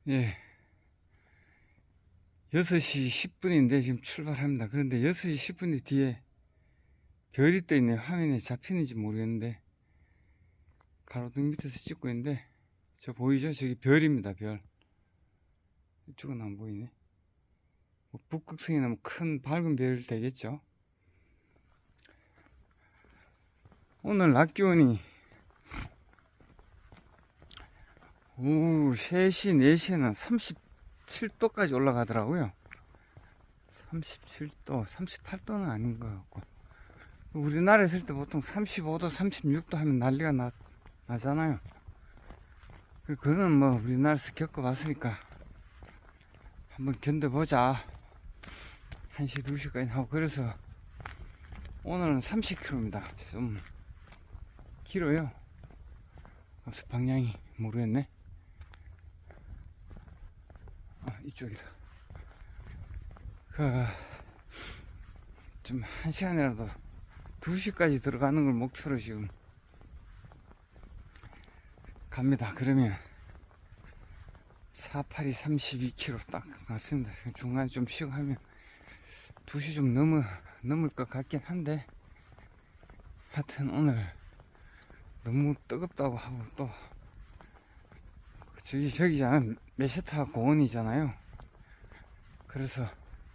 예, 6시 10분인데 지금 출발합니다. 그런데 6시 10분 뒤에 별이 떠 있네요. 화면에 잡히는지 모르겠는데 가로등 밑에서 찍고 있는데 저 보이죠? 저기 별입니다. 별. 이쪽은 안 보이네. 뭐 북극성이나 뭐 큰 밝은 별 되겠죠. 오늘 낮 기온이 오후 3시, 4시에는 37도까지 올라가더라고요. 37도, 38도는 아닌 것 같고. 우리나라에 있을 때 보통 35도, 36도 하면 난리가 나잖아요. 그거는 뭐 우리나라에서 겪어봤으니까 한번 견뎌보자. 1시, 2시까지 하고. 그래서 오늘은 30km입니다. 좀 길어요. 그래서 방향이 모르겠네. 이쪽이다. 좀 1시간이라도 2시까지 들어가는 걸 목표로 지금 갑니다. 그러면 482 32km 딱 맞습니다. 중간에 좀 쉬고 하면 2시 좀 넘을 것 같긴 한데, 하여튼 오늘 너무 뜨겁다고 하고, 또 저기잖아요. 메시타 공원이잖아요. 그래서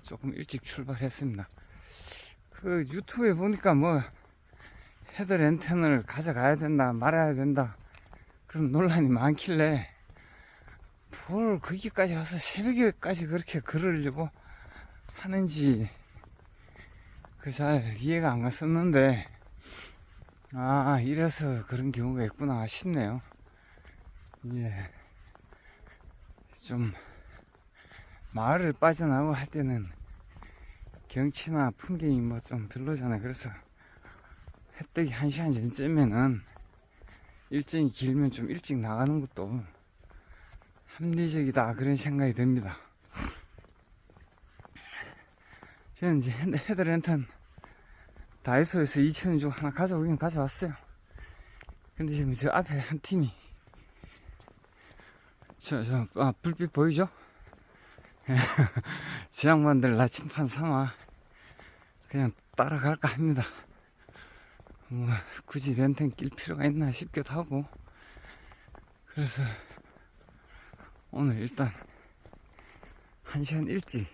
조금 일찍 출발했습니다. 그 유튜브에 보니까 뭐 헤드랜턴을 가져가야 된다, 말아야 된다, 그런 논란이 많길래 뭘 거기까지 가서 새벽에까지 그렇게 걸으려고 하는지 잘 이해가 안 갔었는데, 이래서 그런 경우가 있구나 싶네요. 예, 좀 마을을 빠져나오고 할 때는 경치나 풍경이 뭐 좀 별로잖아요. 그래서 해뜨기 1시간 전쯤에는 일정이 길면 좀 일찍 나가는 것도 합리적이다, 그런 생각이 듭니다. 저는 이제 헤드랜턴 다이소에서 2,000원 주고 하나 가져오긴 가져왔어요. 근데 지금 저 앞에 한 팀이 불빛 보이죠? 저 양반들 나침판 삼아 그냥 따라갈까 합니다. 뭐 굳이 랜턴 낄 필요가 있나 싶기도 하고. 그래서 오늘 일단 1시간 일찍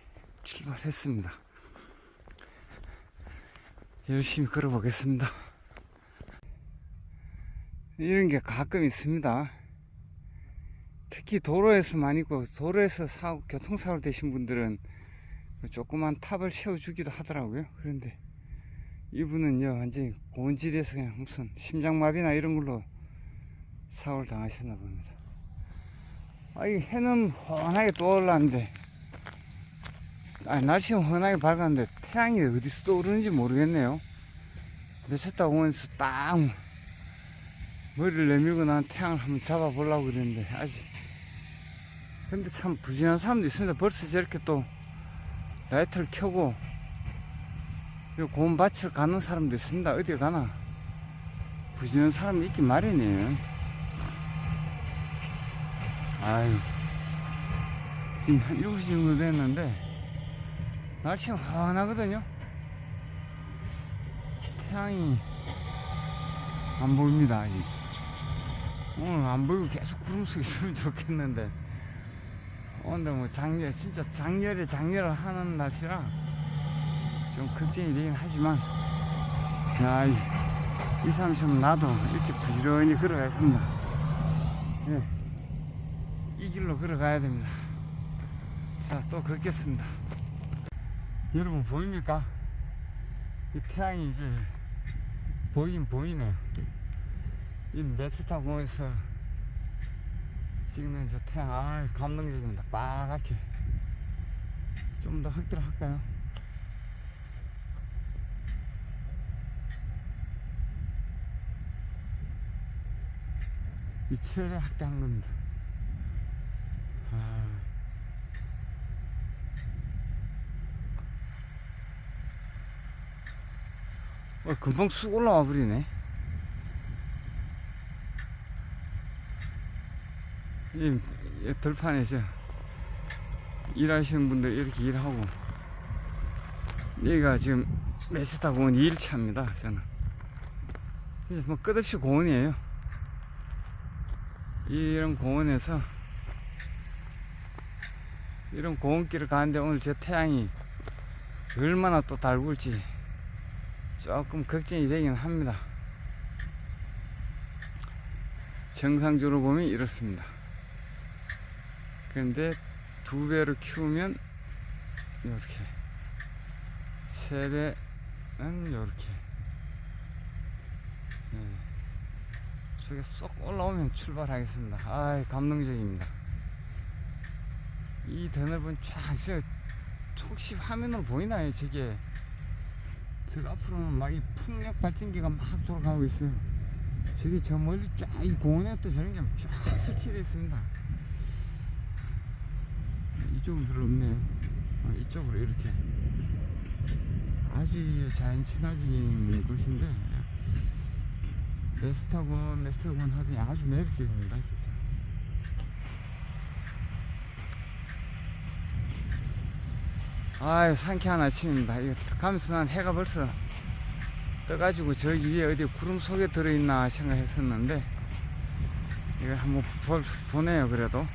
출발했습니다. 열심히 걸어보겠습니다. 이런 게 가끔 있습니다. 특히 도로에서만 있고, 도로에서 교통사고 되신 분들은 조그만 탑을 세워주기도 하더라고요. 그런데 이분은요, 완전히 고원지대에서 그냥 무슨 심장마비나 이런 걸로 사고를 당하셨나 봅니다. 이 해는 훤하게 떠올랐는데, 날씨는 훤하게 밝았는데 태양이 어디서 떠오르는지 모르겠네요. 메세타 공원에서 딱 머리를 내밀고 난 태양을 한번 잡아보려고 그랬는데 아직. 근데 참 부지런한 사람도 있습니다. 벌써 저렇게 또 라이트를 켜고 고운 밭을 가는 사람도 있습니다. 어딜 가나 부지런한 사람이 있긴 마련이에요. 지금 한 7시 정도 됐는데 날씨는 환하거든요. 태양이 안 보입니다. 아직. 오늘 안 보이고 계속 구름 속에 있으면 좋겠는데, 오늘 뭐 진짜 장렬을 하는 날씨라 좀 걱정이 되긴 하지만, 이 사람 좀 나도 일찍 부지런히 걸어가겠습니다. 예, 이 길로 걸어가야 됩니다. 자, 또 걷겠습니다. 여러분 보입니까? 이 태양이 이제 보이긴 보이네요. 이 메스타 공원에서 찍는 저 태양, 감동적입니다. 빨갛게. 좀 더 확대를 할까요? 이 최대 확대한 겁니다. 금방 쑥 올라와 버리네. 이 들판에 일하시는 분들 이렇게 일하고, 여기가 지금 메세타 공원 2일차입니다. 저는 진짜 뭐 끝없이 공원이에요. 이런 공원에서 이런 공원길을 가는데 오늘 제 태양이 얼마나 또 달굴지 조금 걱정이 되긴 합니다. 정상적으로 보면 이렇습니다. 그런데 2배로 키우면 이렇게, 3배는 이렇게, 저게 쏙 올라오면 출발하겠습니다. 아이, 감동적입니다. 이 드넓은 쫙, 혹시 화면으로 보이나요? 저게 앞으로는 막 이 풍력 발전기가 막 돌아가고 있어요. 저기 저 멀리 쫙 이 공원에 또 저런 게 쫙 설치되어 있습니다. 이쪽은 별로 없네요. 이쪽으로 이렇게 아주 자연 친화적인 곳인데, 메스터곤 하더니 아주 매력적입니다, 진짜. 아유, 상쾌한 아침입니다. 이거 가면서 난 해가 벌써 떠가지고 저기 위에 어디 구름 속에 들어있나 생각했었는데, 이걸 한번 보네요. 그래도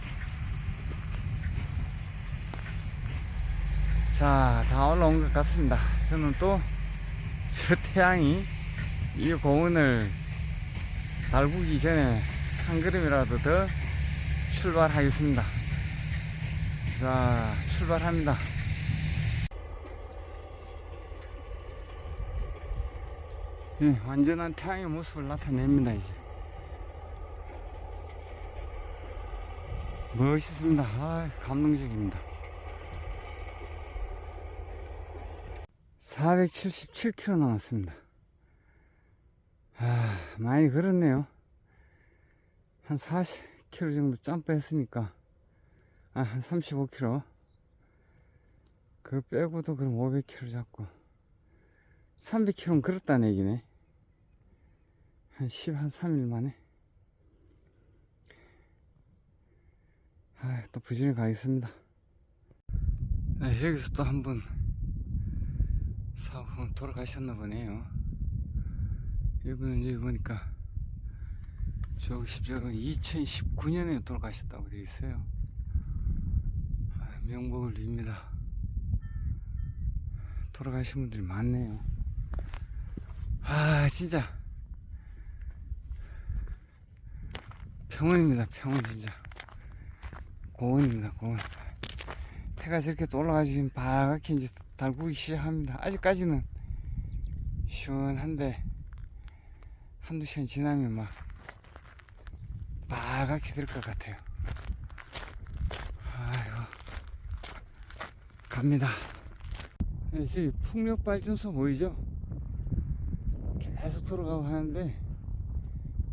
자, 다 올라온 것 같습니다. 저는 또 저 태양이 이 공원을 달구기 전에 한 걸음이라도 더 출발하겠습니다. 자, 출발합니다. 완전한 태양의 모습을 나타냅니다. 이제 멋있습니다. 감동적입니다. 477km 남았습니다. 많이 걸었네요. 한 40km 정도 점프 했으니까, 한 35km. 그거 빼고도 그럼 500km 잡고 300km는 걸었다는 얘기네. 한 3일 만에. 또 부지런히 가겠습니다. 여기서 또 한 분 사고 돌아가셨나 보네요. 이분은 여기 보니까 저기 2019년에 돌아가셨다고 되어 있어요. 명복을 빕니다. 돌아가신 분들이 많네요. 진짜 평원입니다. 평원. 진짜 공원입니다. 공원. 해가 저렇게 또 올라가지 밝게 이제 달구기 시작합니다. 아직까지는 시원한데 한두 시간 지나면 막 빨갛게 될 것 같아요. 아이고, 갑니다. 저기 풍력발전소 보이죠? 계속 돌아가고 하는데,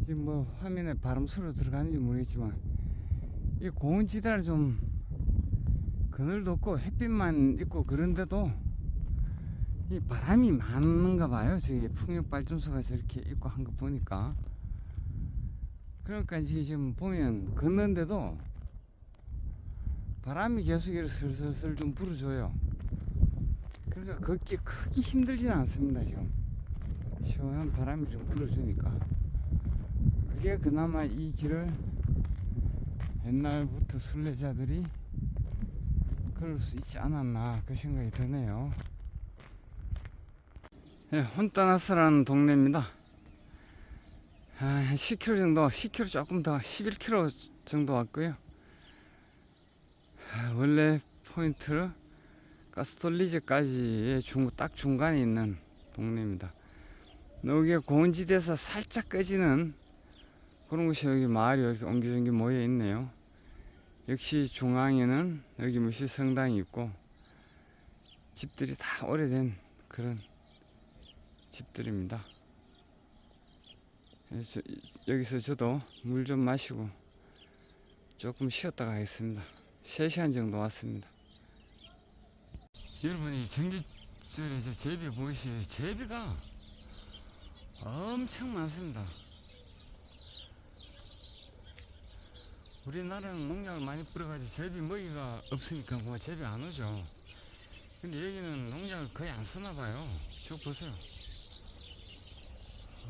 지금 뭐 화면에 바람 소리로 들어가는지 모르겠지만, 이 공원지대를 좀 그늘도 없고 햇빛만 있고 그런데도 이 바람이 많은가 봐요. 저기 풍력발전소가 저렇게 있고 한 거 보니까. 그러니까 지금 보면 걷는데도 바람이 계속 이렇게 슬슬슬 좀 불어줘요. 그러니까 걷기 크게 힘들지는 않습니다. 지금 시원한 바람이 좀 불어주니까. 그게 그나마 이 길을 옛날부터 순례자들이 그럴 수 있지 않았나, 그 생각이 드네요. 혼따나스라는 동네입니다. 한 10km 정도, 10km 조금 더, 11km 정도 왔고요. 원래 포인트 가스톨리즈까지의 딱 중간에 있는 동네입니다. 여기가 고원지대에서 살짝 꺼지는 그런 곳이 여기 마을이 이렇게 옹기종기 모여 있네요. 역시 중앙에는 여기 무시 성당이 있고, 집들이 다 오래된 그런 집들입니다. 여기서 저도 물 좀 마시고 조금 쉬었다 가겠습니다. 3시간 정도 왔습니다. 여러분이 전기줄에 제비 보이시죠? 제비가 엄청 많습니다. 우리나라는 농약을 많이 뿌려가지고 제비 먹이가 없으니까 뭐 제비 안 오죠. 근데 여기는 농약을 거의 안 쓰나 봐요. 저거 보세요.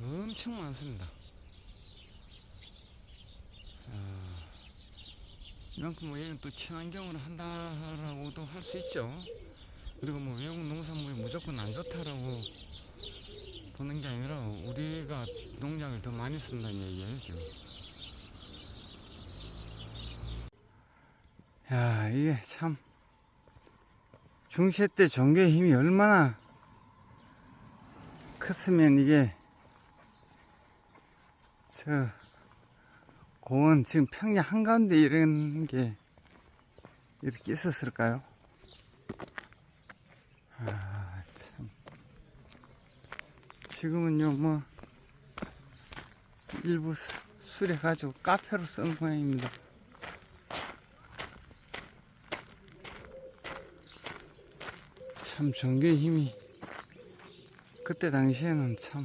엄청 많습니다. 이만큼 뭐 여기는 또 친환경으로 한다라고도 할 수 있죠. 그리고 뭐 외국 농산물이 무조건 안 좋다라고 보는 게 아니라 우리가 농약을 더 많이 쓴다는 얘기예요, 지금. 야, 이게 참 중세 때 종교의 힘이 얼마나 컸으면 이게 저 고원 지금 평야 한가운데 이런 게 이렇게 있었을까요? 아, 참. 지금은요, 뭐 일부 수리해가지고 카페로 쓴 모양입니다. 참 종교의 힘이 그때 당시에는 참,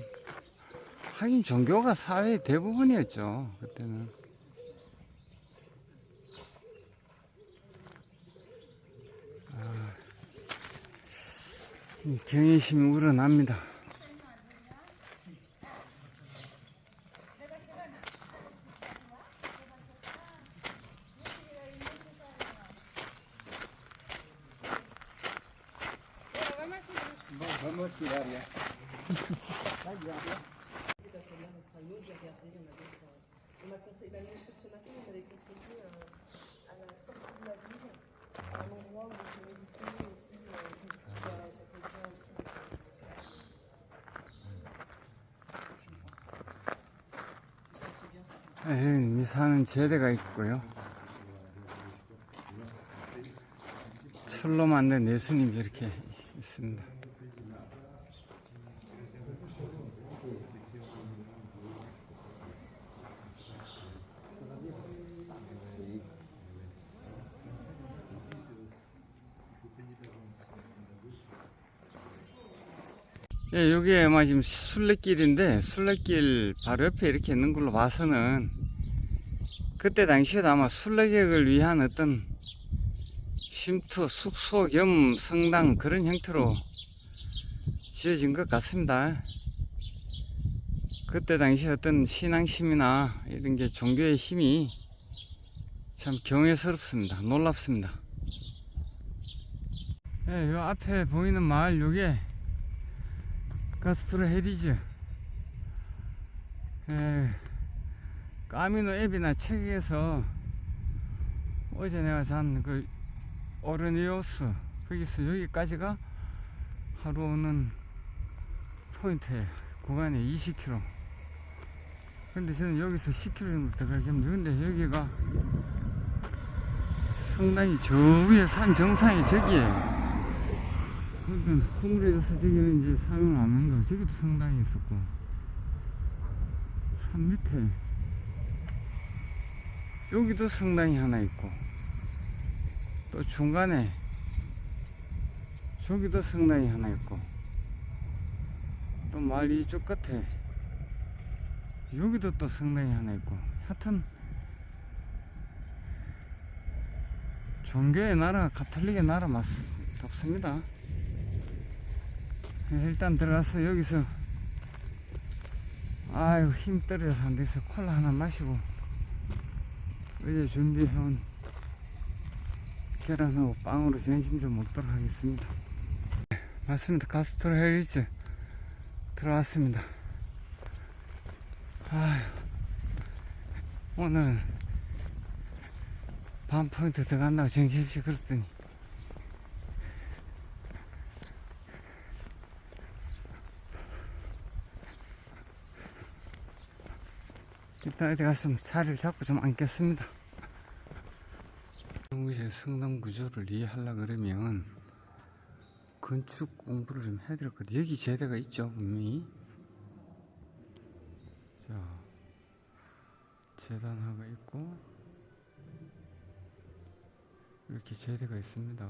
하긴 종교가 사회의 대부분이었죠. 그때는. 경외심이 우러납니다. Vamos a ir allá. On m'a conseillé, bah, nous, ce matin, on m'avait conseillé à la sortie de la ville, un endroit où on peut méditer aussi. Je me suis dit, voilà, ça peut être bien aussi. C'est ça qui est bien, ça. 미사는 제대가 있고요. 철로 만든 예수님이 이렇게 있습니다. 예, 여기에 아마 지금 순례길인데, 순례길 바로 옆에 이렇게 있는 걸로 봐서는 그때 당시에도 아마 순례객을 위한 어떤 쉼터, 숙소 겸 성당 그런 형태로 지어진 것 같습니다. 그때 당시 어떤 신앙심이나 이런 게 종교의 힘이 참 경외스럽습니다. 놀랍습니다. 예, 요 앞에 보이는 마을 요게 가스트로 헤리즈. 예, 까미노 앱이나 책에서 어제 내가 잔 그 오르니오스 거기서 여기까지가 하루 오는 포인트에 구간이 20km. 근데 저는 여기서 10km 정도 들어갈 겸 근데 여기가 성당이 저 위에 산 정상이 저기에요. 그러니까 허물해져서 저기는 이제 사용을 안 하는 거. 저기도 성당이 있었고 산 밑에 여기도 성당이 하나 있고 또 중간에 저기도 성당이 하나 있고 또 마을 이쪽 끝에 여기도 또 성당이 하나 있고 하여튼 종교의 나라 가톨릭의 나라 맞습니다. 일단 들어가서 여기서 아유 힘 떨어져서 안돼서 콜라 하나 마시고 어제 준비해온 계란하고 빵으로 점심 좀 먹도록 하겠습니다. 맞습니다. 가스트로 헤리즈 들어왔습니다. 아유, 오늘 밤 포인트 들어간다고 정신없이 그랬더니 일단 어디 가서 자리를 잡고 좀 앉겠습니다. 한국의 성당 구조를 이해하려고 그러면 건축 공부를 좀 해야 될 것 같아요. 여기 제대가 있죠, 분명히. 자, 재단화가 있고 이렇게 제대가 있습니다.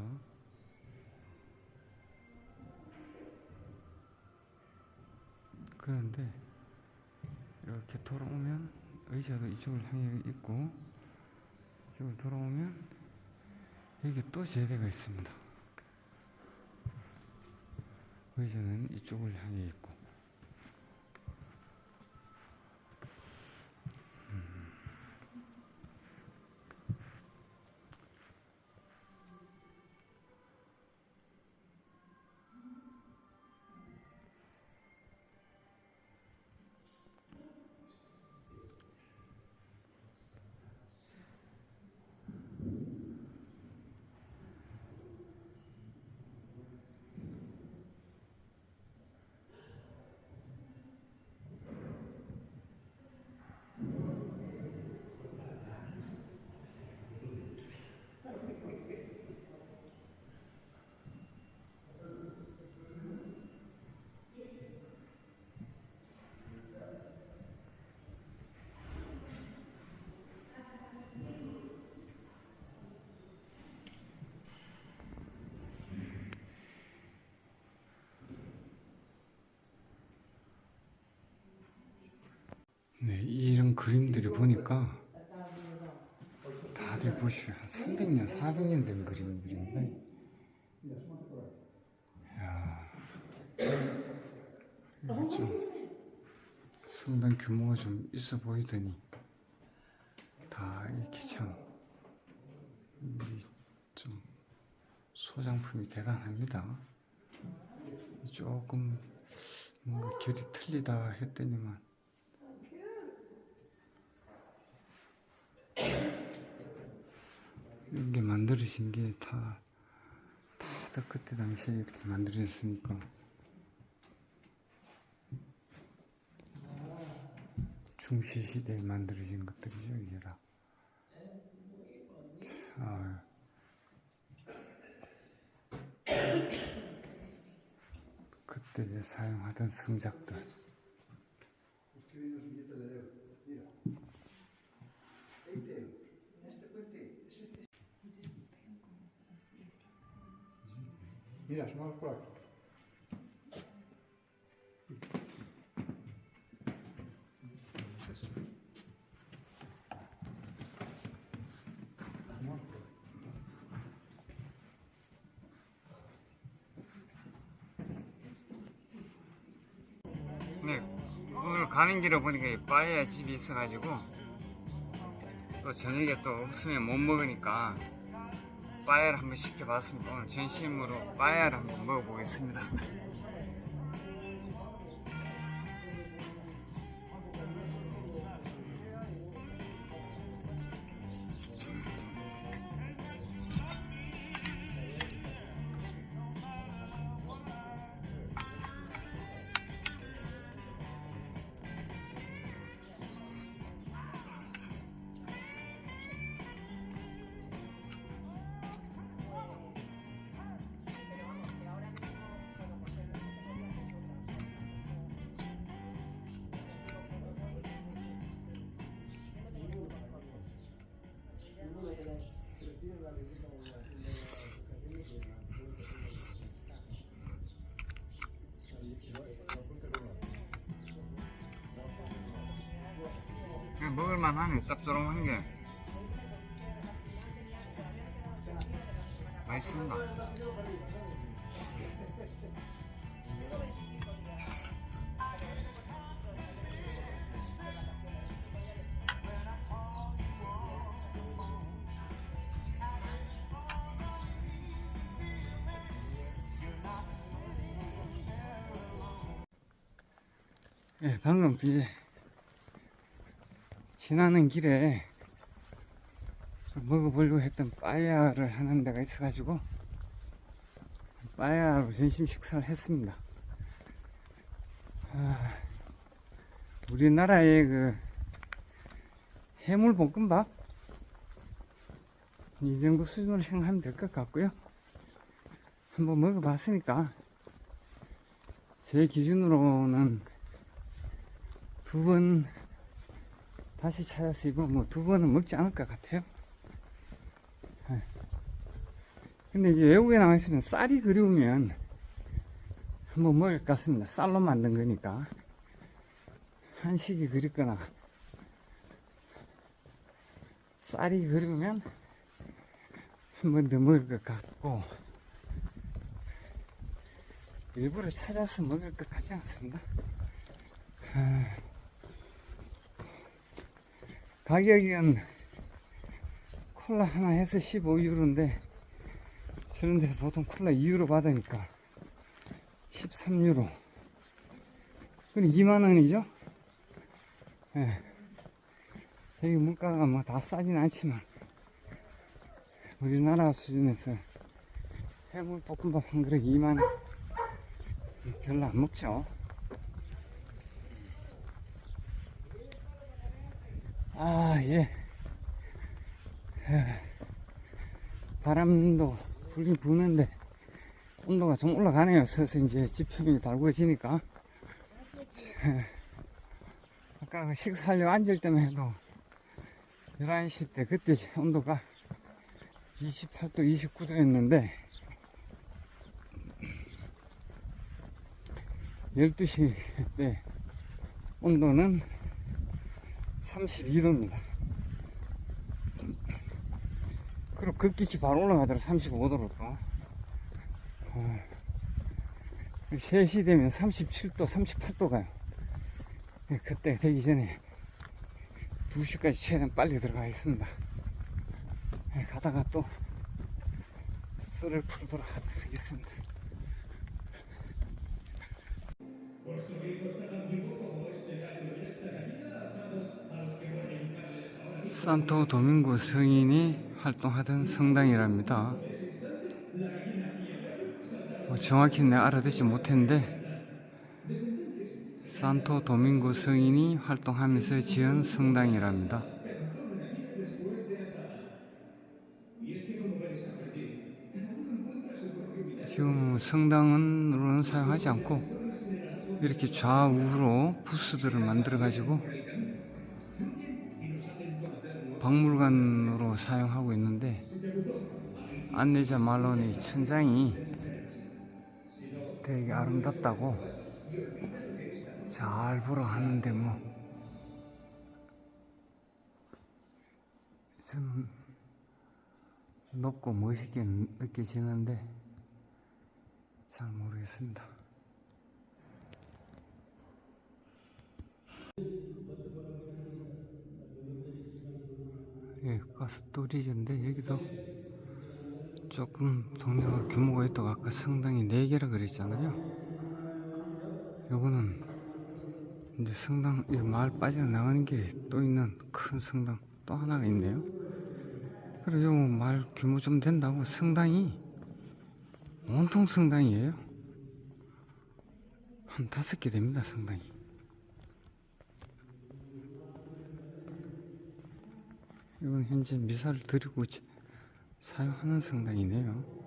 그런데 이렇게 돌아오면 의자도 이쪽을 향해 있고 이쪽으로 돌아오면 여기 또 제대가 있습니다. 의자는 이쪽을 향해 있고. 네, 이런 그림들이 보니까 다들 보시면 한 300년, 400년 된 그림들인데, 이야, 이게 좀 성당 규모가 좀 있어 보이더니 다 이렇게 참 좀 소장품이 대단합니다. 조금 뭔가 결이 틀리다 했더니만 이게 만들어진 게 다들 그때 당시에 이렇게 만들어졌으니까 중시 시대에 만들어진 것들이죠, 이게 다. 아, 그때 사용하던 성작들. Mira, se me por aquí. 네, 오늘 가는 길에 보니까 빠에야 집이 있어가지고 또 저녁에 또 없으면 못 먹으니까 빠에야를 한번 시켜봤습니다. 오늘 전심으로 빠에야를 한번 먹어보겠습니다. 먹을만하네. 짭조름한 게 맛있습니다. 예, 방금 이제 지나는 길에 먹어보려고 했던 빠야를 하는 데가 있어가지고 빠야로 점심 식사를 했습니다. 우리나라의 그 해물 볶음밥 이 정도 수준으로 생각하면 될 것 같고요. 한번 먹어봤으니까 제 기준으로는 2번 다시 찾아서 이거 뭐 2번은 먹지 않을 것 같아요. 근데 이제 외국에 나와 있으면 쌀이 그리우면 한번 먹을 것 같습니다. 쌀로 만든 거니까 한식이 그립거나 쌀이 그러면 한 번 더 먹을 것 같고, 일부러 찾아서 먹을 것 같지 않습니다. 가격은 콜라 하나 해서 15유로인데, 저런 데서 보통 콜라 2유로 받으니까 13유로. 그럼 2만원이죠? 예. 여기 물가가 뭐 다 싸진 않지만, 우리나라 수준에서 해물볶음밥 한 그릇 2만원. 별로 안 먹죠. 이제 바람도 불긴 부는데 온도가 좀 올라가네요. 서서 이제 지표면이 달구어지니까. 아까 그 식사하려고 앉을 때만 해도 11시 때 그때 온도가 28도, 29도였는데 12시 때 온도는 32도입니다. 그리고 급격히 바로 올라가더라고 35도로 또. 3시 되면 37도, 38도 가요. 그때 되기 전에 2시까지 최대한 빨리 들어가겠습니다. 가다가 또 썰을 풀도록 하겠습니다. 산토 도밍고 성인이 활동하던 성당이랍니다. 정확히 내가 알아듣지 못했는데 산토 도밍고 성인이 활동하면서 지은 성당이랍니다. 지금 성당으로는 사용하지 않고 이렇게 좌우로 부스들을 만들어 가지고 박물관으로 사용하고 있는데, 안내자 말로는 이 천장이 되게 아름답다고 잘 보러 하는데 좀 높고 멋있게 느껴지는데 잘 모르겠습니다. 예, 가스토리지인데 여기도 조금 동네가 규모가 있다고 아까 성당이 4개라 그랬잖아요. 요거는 이제 성당, 이 마을 빠져나가는 길에 또 있는 큰 성당 또 하나가 있네요. 그리고 요 마을 규모 좀 된다고 성당이 온통 성당이에요. 한 5개 됩니다, 성당이. 이건 현재 미사를 드리고 사용하는 성당이네요.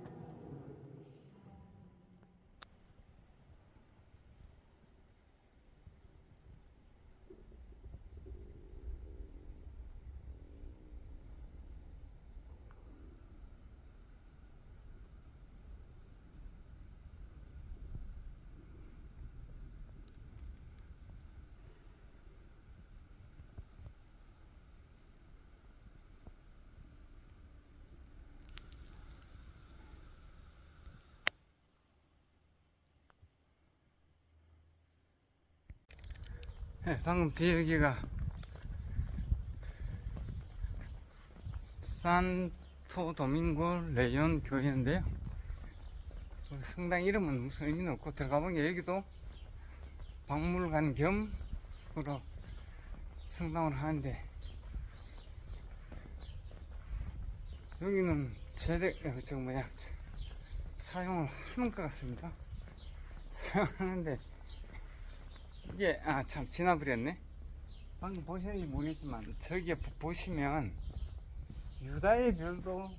네, 방금 뒤에 여기가 산토 도밍고 레온 교회인데요. 성당 이름은 무슨 의미는 없고 들어가 보니 여기도 박물관 겸으로 성당을 하는데, 여기는 사용을 하는 것 같습니다. 사용하는데 이게 참 지나버렸네. 방금 보셨는지 모르겠지만 저기에 보시면 유다의 별도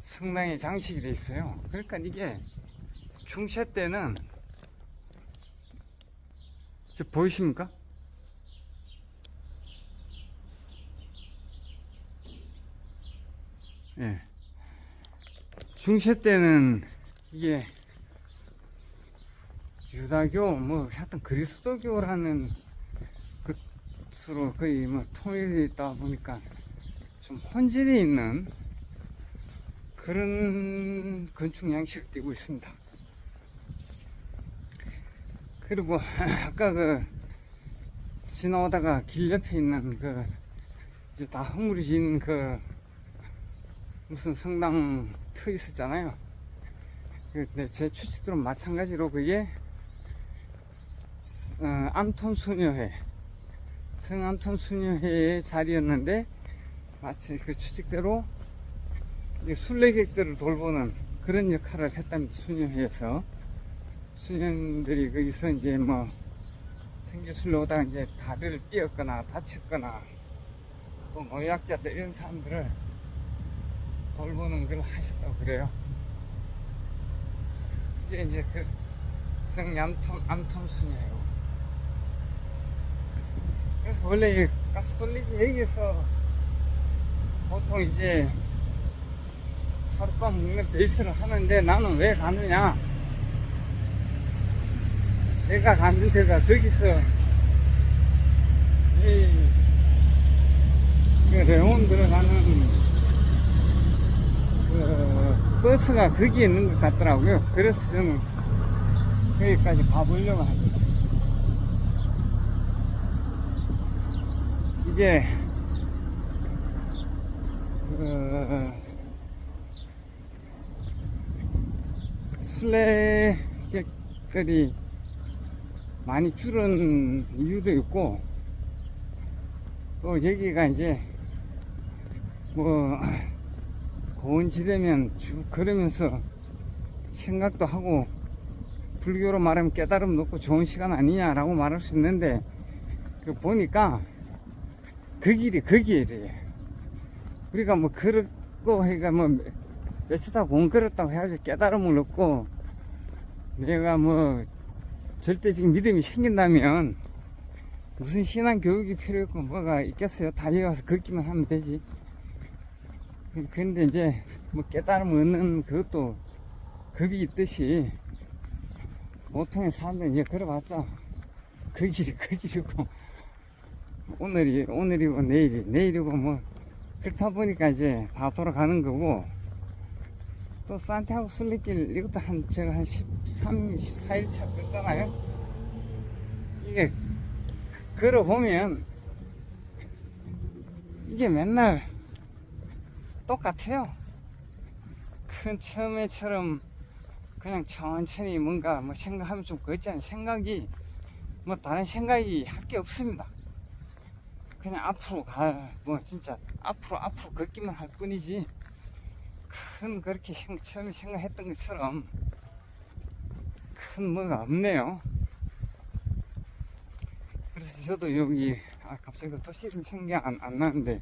성당에 장식이 되어 있어요. 그러니까 이게 중세 때는 보이십니까? 예. 중세 때는 이게 유다교, 하여튼 그리스도교라는 것으로 거의 통일이 있다 보니까 좀 혼질이 있는 그런 건축 양식을 띠고 있습니다. 그리고 아까 그 지나오다가 길 옆에 있는 그 이제 다 허물어진 그 무슨 성당 터 있었잖아요. 근데 제 추측대로 마찬가지로 그게 암톤 수녀회, 성암톤 수녀회의 자리였는데 마치 그 추측대로 순례객들을 돌보는 그런 역할을 했답니다. 수녀회에서 수녀들이 거기서 이제 뭐 생주술래 오다가 이제 다리를 삐었거나 다쳤거나 또 노약자들 이런 사람들을 돌보는 걸 하셨다고 그래요. 이게 이제 그 암톤 수녀예요. 그래서 원래 이 가스톨리지 여기에서 보통 이제 하룻밤 묵는 베이스를 하는데 나는 왜 가느냐? 내가 가는 데가 거기서 그 레온 들어가는 그 버스가 거기에 있는 것 같더라고요. 그래서 저는 거기까지 가보려고 합니다. 이게 순례객들이 많이 줄은 이유도 있고, 또 여기가 이제 뭐 고원지대면 쭉 걸으면서 생각도 하고, 불교로 말하면 깨달음 놓고 좋은 시간 아니냐라고 말할 수 있는데, 그 보니까 그 길이에요. 우리가 뭐 걸었고 해가 뭐 며칠 다 공 걸었다고 해가지고 깨달음을 얻고 내가 뭐 절대적인 믿음이 생긴다면 무슨 신앙 교육이 필요 있고 뭐가 있겠어요. 다 여기 와서 걷기만 하면 되지. 그런데 이제 뭐 깨달음을 얻는 그것도 급이 있듯이 보통의 사람들은 이제 걸어봤자 그 길이고 오늘이고 내일이고 뭐 그렇다 보니까 이제 다 돌아가는 거고, 또 산티아고 순례길 이것도 제가 한 14일차 걸었잖아요. 이게 걸어보면 이게 맨날 똑같아요. 큰 처음에처럼 그냥 천천히 뭔가 뭐 생각하면 좀 걷지 않은 생각이 뭐 다른 생각이 할 게 없습니다. 그냥 앞으로 뭐 진짜 앞으로 걷기만 할 뿐이지 큰 그렇게 처음에 생각했던 것처럼 큰 뭐가 없네요. 그래서 저도 여기 갑자기 도시 이름 생각이 안 나는데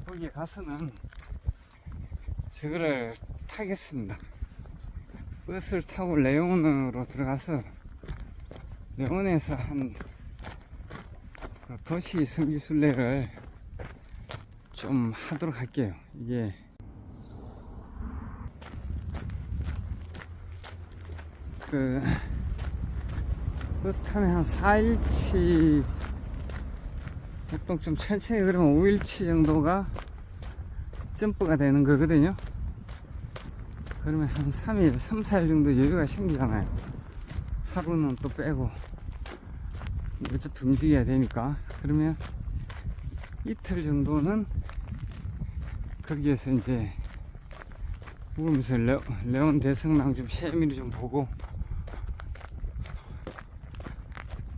거기 가서는 저거를 타겠습니다. 버스를 타고 레온으로 들어가서 레온에서 한 도시 성지순례를 좀 하도록 할게요. 이게 그 버스 타면 한 4일치 보통 좀 천천히 그러면 5일치 정도가 점프가 되는 거거든요. 그러면 한 3일, 3, 4일 정도 여유가 생기잖아요. 하루는 또 빼고 어차피 움직여야 되니까. 그러면 이틀 정도는 거기에서 이제 묵으면서 레온 대성당 좀 세밀히 좀 보고,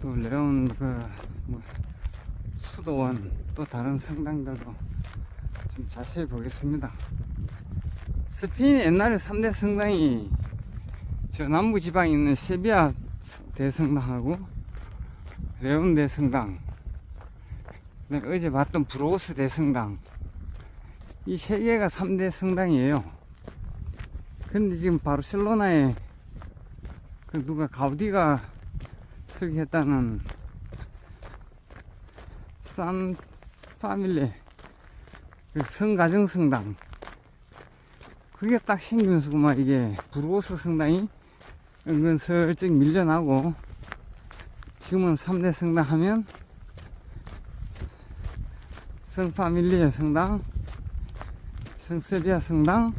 또 레온 뭐 수도원 또 다른 성당들도 좀 자세히 보겠습니다. 스페인 옛날에 3대 성당이 저 남부 지방에 있는 세비야 대성당하고 레온 대성당, 내가 어제 봤던 브로스 대성당, 이 세 개가 3대 성당이에요. 근데 지금 바르셀로나에 그 누가 가우디가 설계했다는 산 파밀레 그 성가정 성당, 그게 딱 생기면서 막 이게 브로스 성당이 은근슬쩍 밀려나고, 지금은 3대 성당 하면 성파밀리의 성당, 성세리아 성당,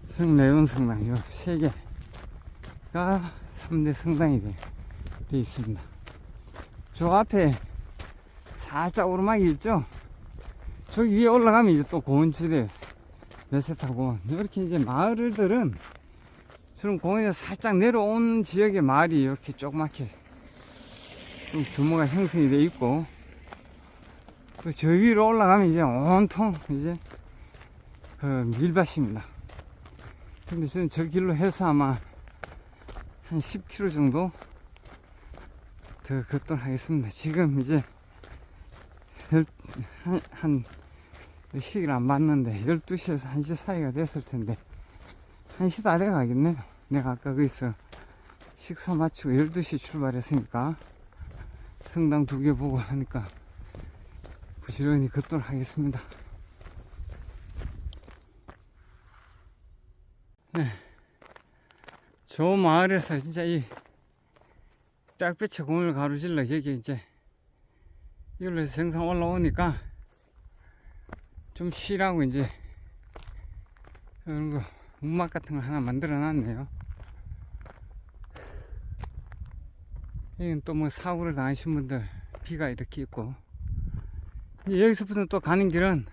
성레온 성당, 요 세 개가 3대 성당이 되어 있습니다. 저 앞에 살짝 오르막이 있죠? 저기 위에 올라가면 이제 또 고원지대에요. 메세타고 이렇게 이제 마을들은 지금 공원에서 살짝 내려온 지역의 마을이 이렇게 조그맣게 좀 규모가 형성이 되어 있고, 또 저 위로 올라가면 이제 온통 이제 그 밀밭입니다. 근데 저는 저 길로 해서 아마 한 10km 정도 더 걷도록 하겠습니다. 지금 이제 한 시기를 안 봤는데 12시에서 1시 사이가 됐을 텐데 1시 다 돼 가겠네요. 내가 아까 거기서 식사 마치고 12시 출발했으니까 성당 2개 보고 하니까 부지런히 걷도록 하겠습니다. 네, 저 마을에서 진짜 이 딱배치 공을 가로질러 저기 이제 이걸로 해서 정상 올라오니까 좀 쉬라고 이제 이런 거 움막 같은 거 하나 만들어 놨네요. 여기는 또 뭐 사고를 당하신 분들 비가 이렇게 있고, 이제 여기서부터 또 가는 길은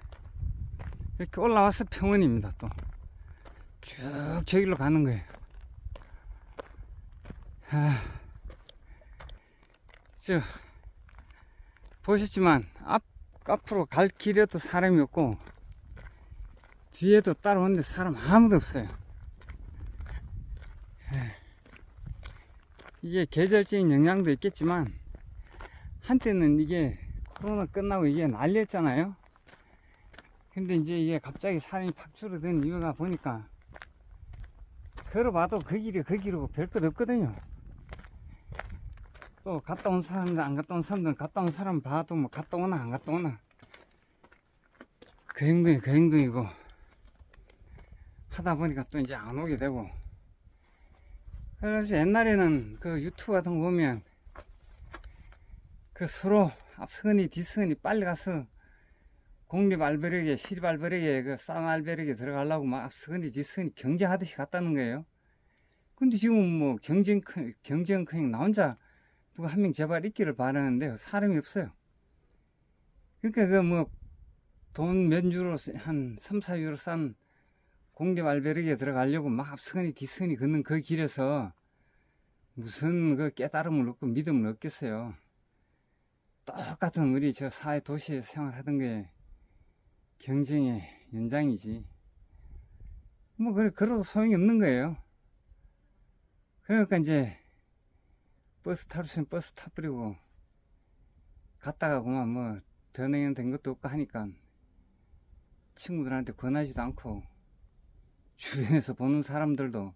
이렇게 올라와서 평원입니다. 또 쭉 저길로 가는 거예요. 보셨지만 앞으로 갈 길에도 사람이 없고 뒤에도 따라오는데 사람 아무도 없어요. 이게 계절적인 영향도 있겠지만 한때는 이게 코로나 끝나고 이게 난리였잖아요. 근데 이제 이게 갑자기 사람이 팍 줄어든 이유가 보니까 걸어봐도 그 길이 그 길이고 별 것 없거든요. 또 갔다 온 사람들, 안 갔다 온 사람들은 갔다 온 사람 봐도 뭐 갔다 오나 안 갔다 오나 그 행동이고 하다 보니까 또 이제 안 오게 되고, 그래서 옛날에는 그 유튜브 같은 거 보면 그 서로 앞서거니 뒤서거니 빨리 가서 공립 알베르게, 시립 알베르게, 그 싼 알베르게 들어가려고 막 앞서거니 뒤서거니 경쟁하듯이 갔다는 거예요. 근데 지금 뭐 경쟁 나 혼자 누가 한 명 제발 있기를 바라는데 사람이 없어요. 그러니까 그 뭐 돈 몇 유로, 한 3, 4유로 싼 공립 알베르게 들어가려고 막 앞서거니 뒤서거니 걷는 그 길에서 무슨 그 깨달음을 얻고 믿음을 얻겠어요. 똑같은 우리 저 사회 도시에서 생활하던 게 경쟁의 연장이지. 뭐 그래 그래도 소용이 없는 거예요. 그러니까 이제 버스 타러 싶으면 버스 타버리고 갔다가 그만 뭐 변형이 된 것도 없고 하니까 친구들한테 권하지도 않고 주변에서 보는 사람들도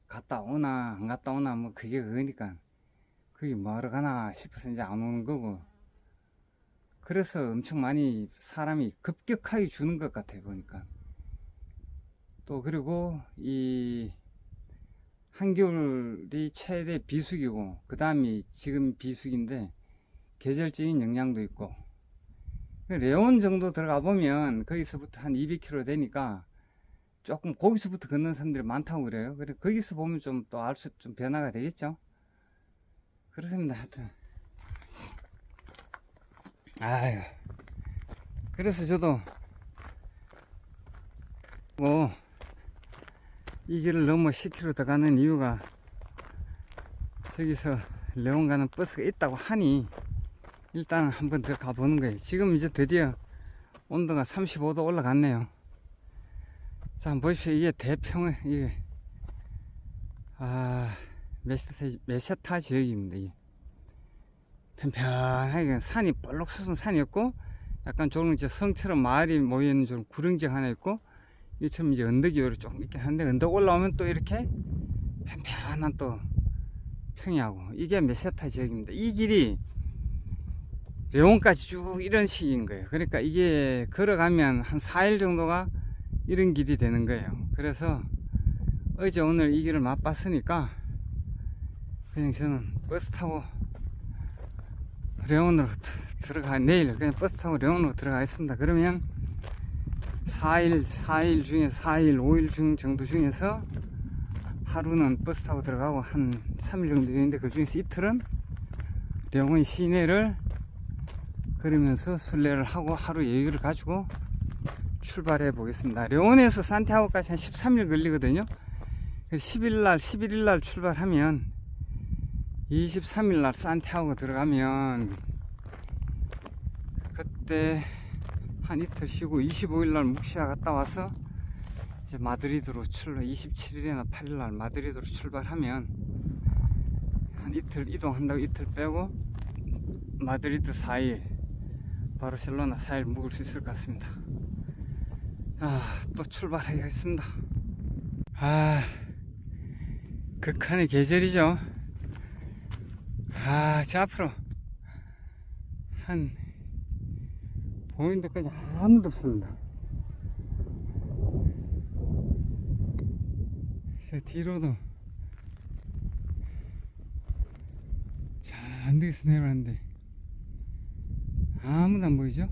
갔다 오나 안 갔다 오나 뭐 그게 그거니까 그게 뭐하러 가나 싶어서 이제 안 오는 거고, 그래서 엄청 많이 사람이 급격하게 주는 것 같아요 보니까. 또 그리고 이 한겨울이 최대 비수기고 그 다음이 지금 비수기인데 계절적인 영향도 있고, 레온 정도 들어가 보면 거기서부터 한 200km 되니까 조금 거기서부터 걷는 사람들이 많다고 그래요. 그래 거기서 보면 좀 또 알 수 좀 변화가 되겠죠. 그렇습니다. 하여튼 아유, 그래서 저도 뭐 이 길을 넘어 10km 더 가는 이유가 저기서 레온 가는 버스가 있다고 하니 일단 한번 더 가보는 거예요. 지금 이제 드디어 온도가 35도 올라갔네요. 자, 한번 보십시오. 이게 대평원, 이게 메세타 지역입니다. 이게 편편하게 산이 볼록 솟은 산이었고, 약간 조금 이제 성처럼 마을이 모여있는 좀 구릉지역 하나 있고, 이처럼 이제 언덕이 좀 있긴 한데, 언덕 올라오면 또 이렇게 편편한 또 평야고, 이게 메세타 지역입니다. 이 길이 레온까지 쭉 이런 식인 거예요. 그러니까 이게 걸어가면 한 4일 정도가 이런 길이 되는 거예요. 그래서 어제 오늘 이 길을 맛봤으니까 그냥 저는 버스 타고 레온으로 내일 그냥 버스 타고 레온으로 들어가겠습니다. 그러면 4일 중에 4일, 5일 정도 중에서 하루는 버스 타고 들어가고 한 3일 정도 되는데 그 중에서 이틀은 령원 시내를 걸으면서 순례를 하고 하루 여유를 가지고 출발해 보겠습니다. 령원에서 산티아고까지 한 13일 걸리거든요. 11일 날 출발하면 23일 날 산티아고 들어가면 그때 한 이틀 쉬고 25일 날 묵시아 갔다 와서 이제 마드리드로 27일이나 8일 날 마드리드로 출발하면 한 이틀 이동한다고 이틀 빼고 마드리드 4일, 바르셀로나 4일 묵을 수 있을 것 같습니다. 또 출발하겠습니다. 극한의 계절이죠. 저 앞으로 한 보이는 데까지 아무도 없습니다. 제 뒤로도 잔뜩서 내려왔는데 아무도 안 보이죠?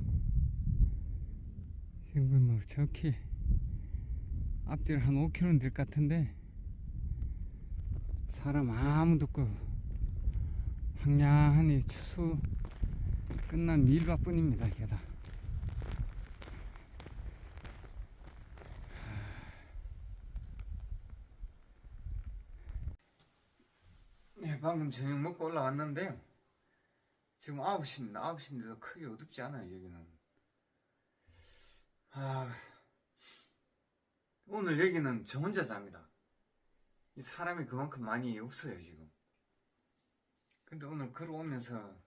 지금 뭐 저기 앞뒤로 한 5km는 될 것 같은데 사람 아무도 없고 황량하니 추수 끝난 밀밭뿐입니다. 이게 다. 네, 방금 저녁 먹고 올라왔는데요. 지금 9시입니다. 9시인데도 크게 어둡지 않아요. 여기는. 오늘 여기는 저 혼자 잡니다. 이 사람이 그만큼 많이 없어요 지금. 근데 오늘 걸어오면서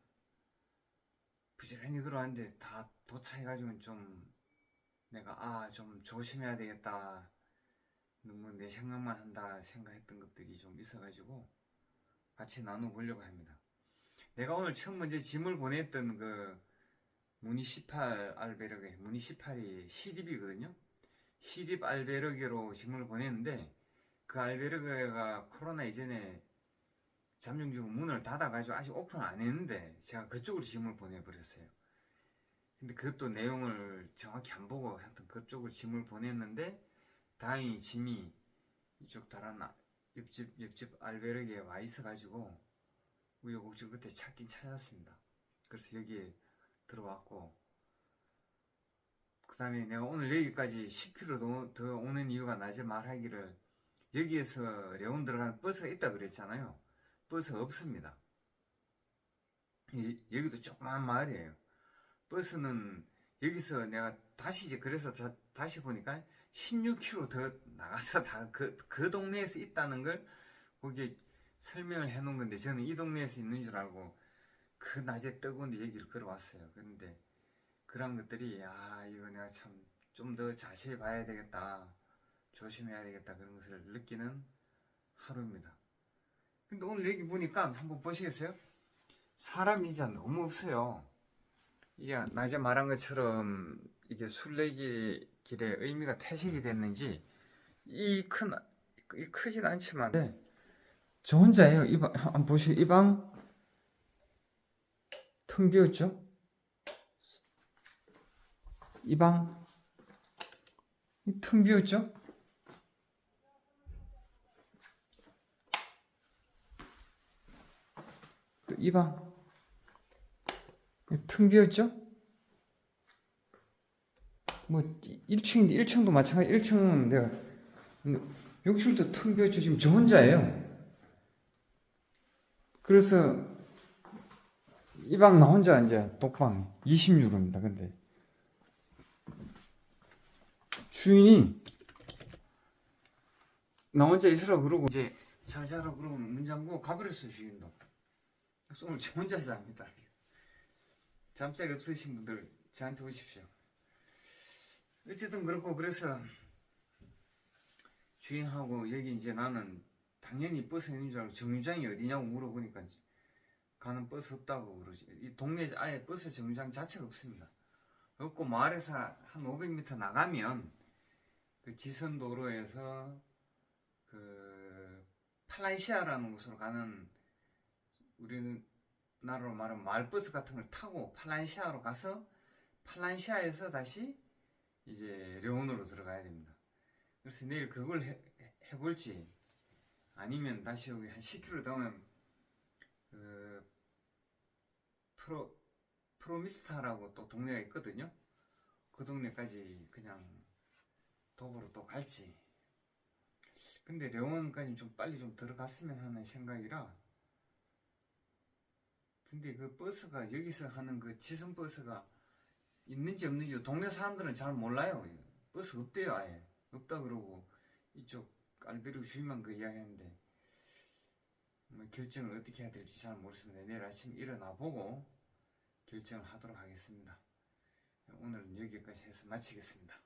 부지런히 걸어왔는데 다 도착해가지고 좀 내가 좀 조심해야 되겠다, 너무 내 생각만 한다 생각했던 것들이 좀 있어가지고 같이 나눠보려고 합니다. 내가 오늘 처음 먼저 짐을 보냈던 그 무니시팔 알베르게, 무니시팔이 시립이거든요. 시립 알베르게로 짐을 보냈는데 그 알베르게가 코로나 이전에 잠정주고 문을 닫아가지고 아직 오픈 안 했는데 제가 그쪽으로 짐을 보내버렸어요. 근데 그것도 내용을 정확히 안 보고 하여튼 그쪽으로 짐을 보냈는데 다행히 짐이 이쪽 다른 옆집 알베르게에 와 있어가지고 우여곡절 끝에 찾긴 찾았습니다. 그래서 여기에 들어왔고, 그 다음에 내가 오늘 여기까지 10km 더 오는 이유가 낮에 말하기를 여기에서 려운 들어가는 버스가 있다 그랬잖아요. 버스가 없습니다. 여기도 조그만 마을이에요. 버스는 여기서 내가 다시 이제 그래서 다시 보니까 16km 더 나가서 다 그 동네에서 있다는 걸 거기에 설명을 해 놓은 건데 저는 이 동네에서 있는 줄 알고 그 낮에 뜨거운데 여기를 걸어왔어요. 그런데 그런 것들이 이거 내가 참 좀 더 자세히 봐야 되겠다, 조심해야 되겠다, 그런 것을 느끼는 하루입니다. 근데 오늘 여기 보니까 한번 보시겠어요? 사람이 진짜 너무 없어요. 이게 낮에 말한 것처럼 이게 순례길의 의미가 퇴색이 됐는지 크진 않지만 저 혼자예요. 이 방 한번 보시고 이 방 텅 비었죠? 이 방 텅 비었죠? 이 방 텅 비었죠? 뭐 1층인데 1층도 마찬가지. 1층은 내가 욕실도 텅 비었죠. 지금 저 혼자예요. 그래서 이 방 나 혼자 이제 독방 26입니다. 근데 주인이 나 혼자 있으라 그러고 이제 잘 자라 그러고 문 잠그고 가버렸어요. 주인도. 그래서 오늘 저 혼자 잡니다. 잠자리 없으신 분들 저한테 오십시오. 어쨌든 그렇고, 그래서 주인하고 여기 이제 나는 당연히 버스 있는 줄 알고 정류장이 어디냐고 물어보니까 가는 버스 없다고 그러지. 이 동네에 아예 버스 정류장 자체가 없습니다. 없고 마을에서 한 500m 나가면 그 지선도로에서 그 팔란시아라는 곳으로 가는, 우리나라로 말하면 마을버스 같은 걸 타고 팔란시아로 가서 팔란시아에서 다시 이제 려온으로 들어가야 됩니다. 그래서 내일 그걸 해볼지 아니면 다시 여기 한 10km 가면 그 프로미스타라고 또 동네가 있거든요. 그 동네까지 그냥 도보로 또 갈지. 근데 려온까지 좀 빨리 좀 들어갔으면 하는 생각이라. 근데 그 버스가 여기서 하는 그 지선 버스가 있는지 없는지 동네 사람들은 잘 몰라요. 버스 없대요. 아예 없다 그러고 이쪽 알베르 주인만 그 이야기하는데 뭐 결정을 어떻게 해야 될지 잘 모르겠습니다. 내일 아침 일어나 보고 결정을 하도록 하겠습니다. 오늘은 여기까지 해서 마치겠습니다.